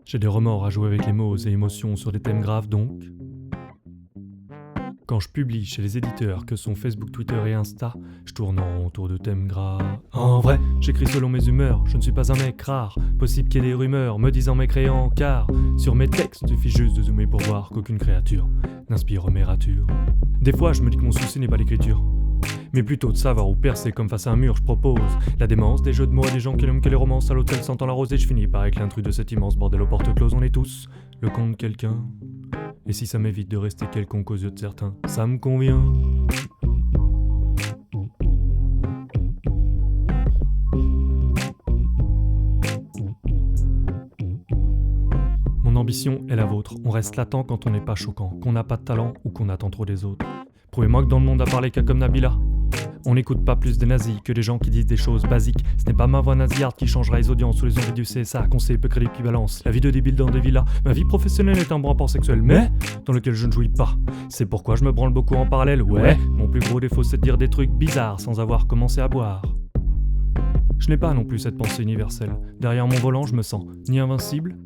J'ai des remords à jouer avec les mots et émotions sur des thèmes graves donc. Quand je publie chez les éditeurs que sont Facebook, Twitter et Insta, je tourne en rond autour de thèmes graves. En vrai, j'écris selon mes humeurs, je ne suis pas un mec rare. Possible qu'il y ait des rumeurs me disant mécréant car sur mes textes, suffit juste de zoomer pour voir qu'aucune créature n'inspire mes ratures. Des fois, je me dis que mon souci n'est pas l'écriture, mais plutôt de savoir où percer comme face à un mur. Je propose la démence, des jeux de mots et des gens qui n'aiment que les romances. À l'hôtel sentant la rosée, je finis par être l'intrus de cet immense bordel aux portes closes. On est tous le compte de quelqu'un, et si ça m'évite de rester quelconque aux yeux de certains, ça me convient. Mon ambition est la vôtre, on reste latent quand on n'est pas choquant, qu'on n'a pas de talent ou qu'on attend trop des autres. Prouvez-moi que dans le monde à part les cas comme Nabila, on n'écoute pas plus des nazis que des gens qui disent des choses basiques. Ce n'est pas ma voix nasillarde qui changera les audiences ou les envies du CSA, conseiller peu crédible qui balance la vie de débile dans des villas. Ma vie professionnelle est un bon rapport sexuel, mais dans lequel je ne jouis pas. C'est pourquoi je me branle beaucoup en parallèle, ouais. Mon plus gros défaut c'est de dire des trucs bizarres sans avoir commencé à boire. Je n'ai pas non plus cette pensée universelle. Derrière mon volant je me sens ni invincible,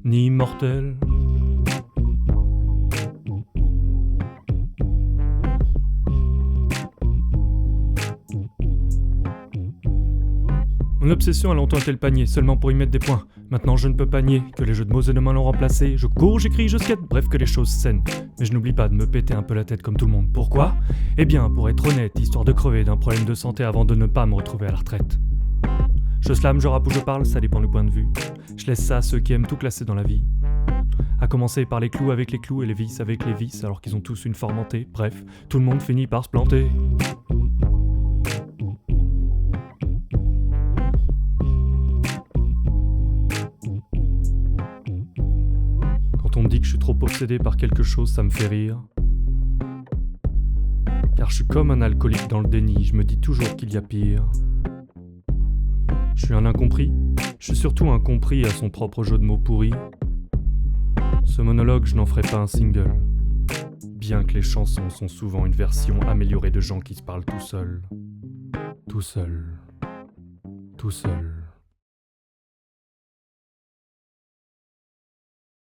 ni immortel. Mon obsession a longtemps été le panier, seulement pour y mettre des points. Maintenant je ne peux pas nier que les jeux de mots et de mains l'ont remplacé. Je cours, j'écris, je skate, bref que les choses saines. Mais je n'oublie pas de me péter un peu la tête comme tout le monde. Pourquoi ? Eh bien, pour être honnête, histoire de crever d'un problème de santé avant de ne pas me retrouver à la retraite. Je slame, je rappe ou je parle, ça dépend du point de vue. Je laisse ça à ceux qui aiment tout classer dans la vie. À commencer par les clous avec les clous et les vis avec les vis, alors qu'ils ont tous une forme hantée. Bref, tout le monde finit par se planter. Quand on me dit que je suis trop obsédé par quelque chose, ça me fait rire. Car je suis comme un alcoolique dans le déni, je me dis toujours qu'il y a pire. Je suis un incompris, je suis surtout incompris à son propre jeu de mots pourri. Ce monologue, je n'en ferai pas un single, bien que les chansons sont souvent une version améliorée de gens qui se parlent tout seuls. Tout seuls. Tout seuls.